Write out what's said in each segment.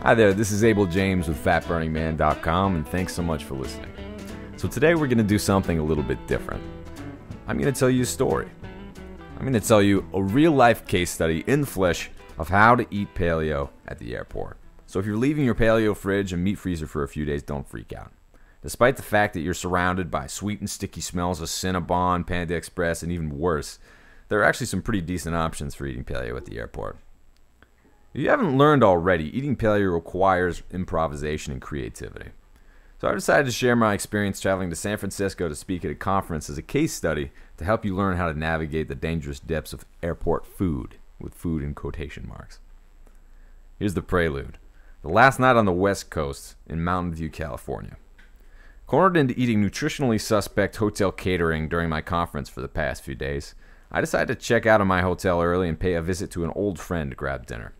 Hi there, this is Abel James with FatBurningMan.com, and thanks so much for listening. So today we're going to do something a little bit different. I'm going to tell you a story. I'm going to tell you a real-life case study in the flesh of how to eat paleo at the airport. So if you're leaving your paleo fridge and meat freezer for a few days, don't freak out. Despite the fact that you're surrounded by sweet and sticky smells of Cinnabon, Panda Express, and even worse, there are actually some pretty decent options for eating paleo at the airport. If you haven't learned already, eating paleo requires improvisation and creativity. So I decided to share my experience traveling to San Francisco to speak at a conference as a case study to help you learn how to navigate the dangerous depths of airport food, with food in quotation marks. Here's the prelude. The last night on the West Coast in Mountain View, California. Cornered into eating nutritionally suspect hotel catering during my conference for the past few days, I decided to check out of my hotel early and pay a visit to an old friend to grab dinner.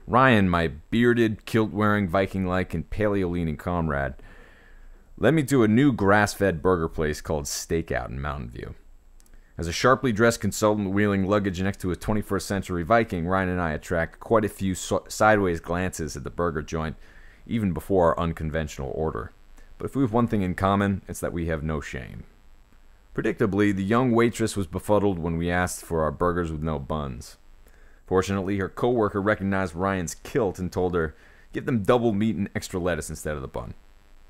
Ryan, my bearded, kilt-wearing, Viking-like, and paleo-leaning comrade, led me to a new grass-fed burger place called Steakout in Mountain View. As a sharply dressed consultant wheeling luggage next to a 21st century Viking, Ryan and I attract quite a few sideways glances at the burger joint, even before our unconventional order. But if we have one thing in common, it's that we have no shame. Predictably, the young waitress was befuddled when we asked for our burgers with no buns. Fortunately, her coworker recognized Ryan's kilt and told her, "Give them double meat and extra lettuce instead of the bun."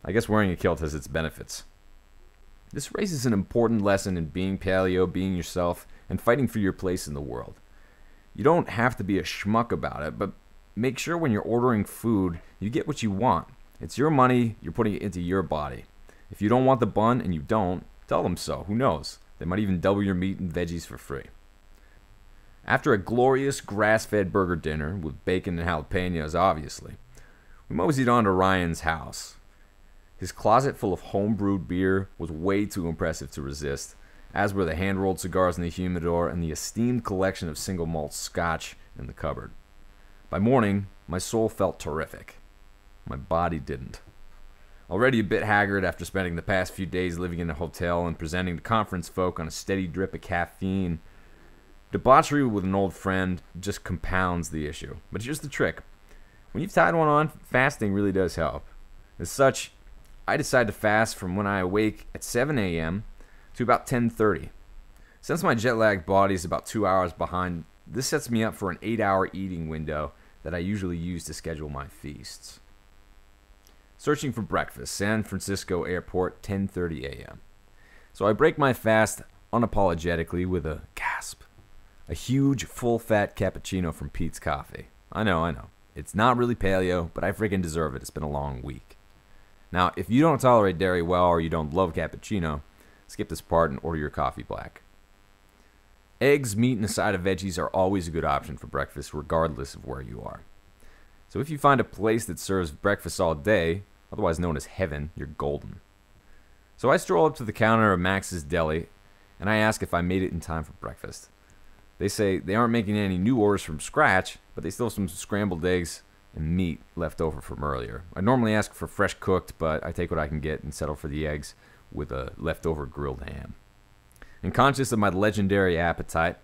I guess wearing a kilt has its benefits. This raises an important lesson in being paleo, being yourself, and fighting for your place in the world. You don't have to be a schmuck about it, but make sure when you're ordering food, you get what you want. It's your money, you're putting it into your body. If you don't want the bun, and you don't, tell them so. Who knows? They might even double your meat and veggies for free. After a glorious grass-fed burger dinner, with bacon and jalapenos obviously, we moseyed on to Ryan's house. His closet full of home-brewed beer was way too impressive to resist, as were the hand-rolled cigars in the humidor and the esteemed collection of single malt scotch in the cupboard. By morning, my soul felt terrific. My body didn't. Already a bit haggard after spending the past few days living in a hotel and presenting to conference folk on a steady drip of caffeine, debauchery with an old friend just compounds the issue. But here's the trick. When you've tied one on, fasting really does help. As such, I decide to fast from when I awake at 7 a.m. to about 10:30. Since my jet-lagged body is about 2 hours behind, this sets me up for an 8-hour eating window that I usually use to schedule my feasts. Searching for breakfast, San Francisco Airport, 10:30 a.m. So I break my fast unapologetically with a gasp. A huge, full-fat cappuccino from Pete's Coffee. I know. It's not really paleo, but I freaking deserve it. It's been a long week. Now, if you don't tolerate dairy well or you don't love cappuccino, skip this part and order your coffee black. Eggs, meat, and a side of veggies are always a good option for breakfast, regardless of where you are. So if you find a place that serves breakfast all day, otherwise known as heaven, you're golden. So I stroll up to the counter of Max's Deli, and I ask if I made it in time for breakfast. They say they aren't making any new orders from scratch, but they still have some scrambled eggs and meat left over from earlier. I normally ask for fresh cooked, but I take what I can get and settle for the eggs with a leftover grilled ham. And conscious of my legendary appetite,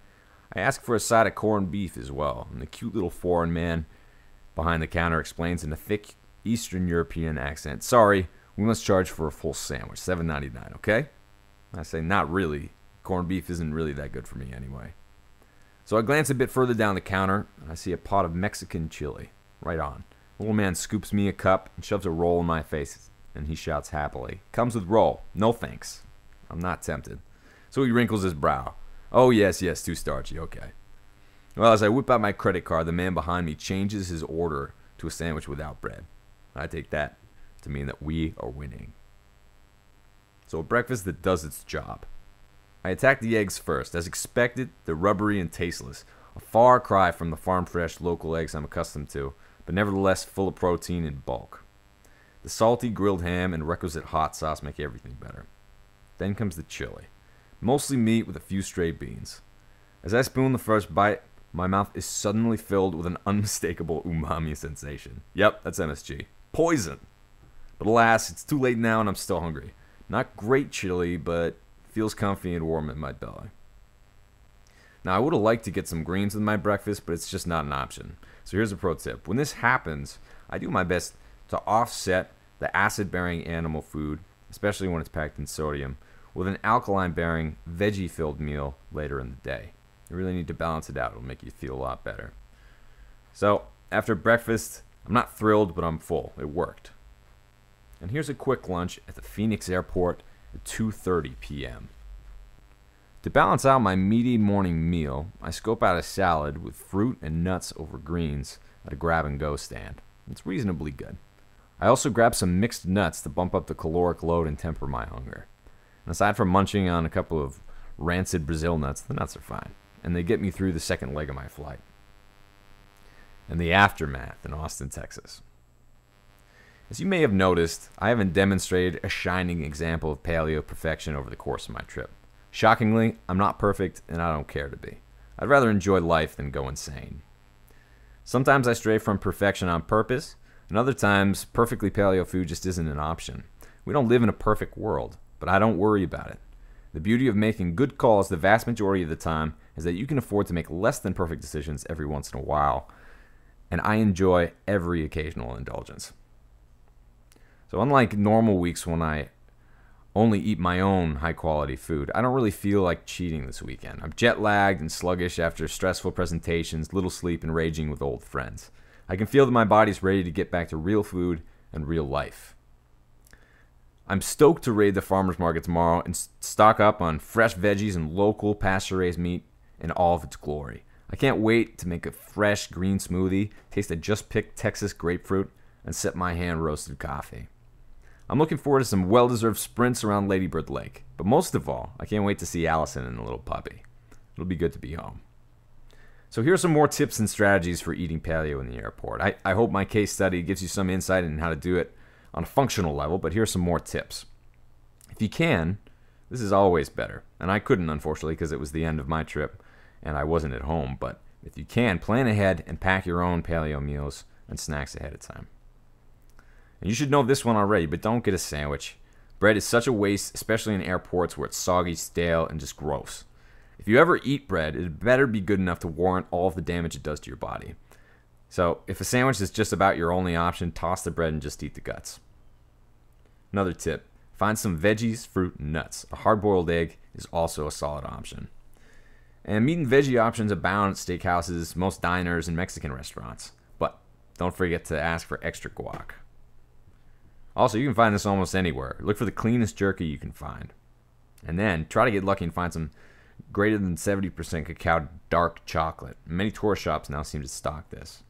I ask for a side of corned beef as well, and the cute little foreign man behind the counter explains in a thick Eastern European accent, "Sorry, we must charge for a full sandwich, $7.99, okay?" I say, "Not really. Corned beef isn't really that good for me anyway." So I glance a bit further down the counter, and I see a pot of Mexican chili. Right on. The little man scoops me a cup and shoves a roll in my face, and he shouts happily, "Comes with roll. No thanks." I'm not tempted. So he wrinkles his brow. "Oh, yes, too starchy, okay." Well, as I whip out my credit card, the man behind me changes his order to a sandwich without bread. I take that to mean that we are winning. So a breakfast that does its job. I attack the eggs first. As expected, they're rubbery and tasteless, a far cry from the farm-fresh local eggs I'm accustomed to, but nevertheless full of protein in bulk. The salty grilled ham and requisite hot sauce make everything better. Then comes the chili, mostly meat with a few stray beans. As I spoon the first bite, my mouth is suddenly filled with an unmistakable umami sensation. Yep, that's MSG. Poison! But alas, it's too late now and I'm still hungry. Not great chili, but feels comfy and warm in my belly. Now, I would have liked to get some greens with my breakfast, but it's just not an option. So here's a pro tip. When this happens, I do my best to offset the acid-bearing animal food, especially when it's packed in sodium, with an alkaline-bearing, veggie-filled meal later in the day. You really need to balance it out. It'll make you feel a lot better. So, after breakfast, I'm not thrilled, but I'm full. It worked. And here's a quick lunch at the Phoenix airport at 2:30 p.m. To balance out my meaty morning meal, I scope out a salad with fruit and nuts over greens at a grab-and-go stand. It's reasonably good. I also grab some mixed nuts to bump up the caloric load and temper my hunger. And aside from munching on a couple of rancid Brazil nuts, the nuts are fine, and they get me through the second leg of my flight. And the aftermath in Austin, Texas. As you may have noticed, I haven't demonstrated a shining example of paleo perfection over the course of my trip. Shockingly, I'm not perfect, and I don't care to be. I'd rather enjoy life than go insane. Sometimes I stray from perfection on purpose, and other times, perfectly paleo food just isn't an option. We don't live in a perfect world, but I don't worry about it. The beauty of making good calls the vast majority of the time is that you can afford to make less than perfect decisions every once in a while, and I enjoy every occasional indulgence. So unlike normal weeks when I only eat my own high-quality food, I don't really feel like cheating this weekend. I'm jet-lagged and sluggish after stressful presentations, little sleep, and raging with old friends. I can feel that my body's ready to get back to real food and real life. I'm stoked to raid the farmer's market tomorrow and stock up on fresh veggies and local pasture-raised meat in all of its glory. I can't wait to make a fresh green smoothie, taste a just-picked Texas grapefruit, and sip my hand-roasted coffee. I'm looking forward to some well-deserved sprints around Lady Bird Lake. But most of all, I can't wait to see Allison and the little puppy. It'll be good to be home. So here are some more tips and strategies for eating paleo in the airport. I hope my case study gives you some insight in how to do it on a functional level, but here's some more tips. If you can, this is always better. And I couldn't, unfortunately, because it was the end of my trip and I wasn't at home. But if you can, plan ahead and pack your own paleo meals and snacks ahead of time. And you should know this one already, but don't get a sandwich. Bread is such a waste, especially in airports where it's soggy, stale, and just gross. If you ever eat bread, it better be good enough to warrant all of the damage it does to your body. So if a sandwich is just about your only option, toss the bread and just eat the guts. Another tip, find some veggies, fruit, and nuts. A hard-boiled egg is also a solid option. And meat and veggie options abound at steakhouses, most diners, and Mexican restaurants. But don't forget to ask for extra guac. Also, you can find this almost anywhere. Look for the cleanest jerky you can find. And then try to get lucky and find some greater than 70% cacao dark chocolate. Many tourist shops now seem to stock this.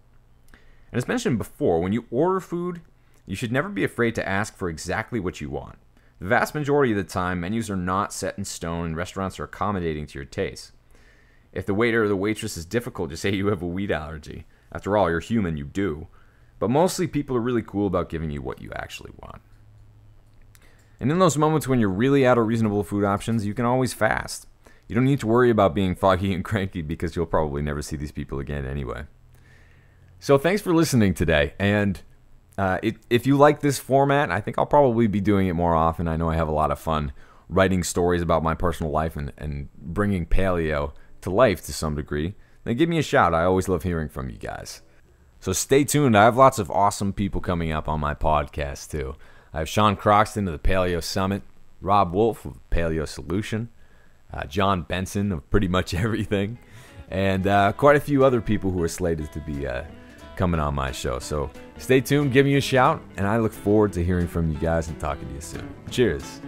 And as mentioned before, when you order food, you should never be afraid to ask for exactly what you want. The vast majority of the time, menus are not set in stone and restaurants are accommodating to your taste. If the waiter or the waitress is difficult, just say you have a wheat allergy. After all, you're human, you do. But mostly people are really cool about giving you what you actually want. And in those moments when you're really out of reasonable food options, you can always fast. You don't need to worry about being foggy and cranky because you'll probably never see these people again anyway. So thanks for listening today. And if you like this format, I think I'll probably be doing it more often. I know I have a lot of fun writing stories about my personal life and bringing paleo to life to some degree. Then give me a shout. I always love hearing from you guys. So stay tuned. I have lots of awesome people coming up on my podcast too. I have Sean Croxton of the Paleo Summit, Rob Wolf of Paleo Solution, John Benson of Pretty Much Everything, and quite a few other people who are slated to be coming on my show. So stay tuned, give me a shout, and I look forward to hearing from you guys and talking to you soon. Cheers.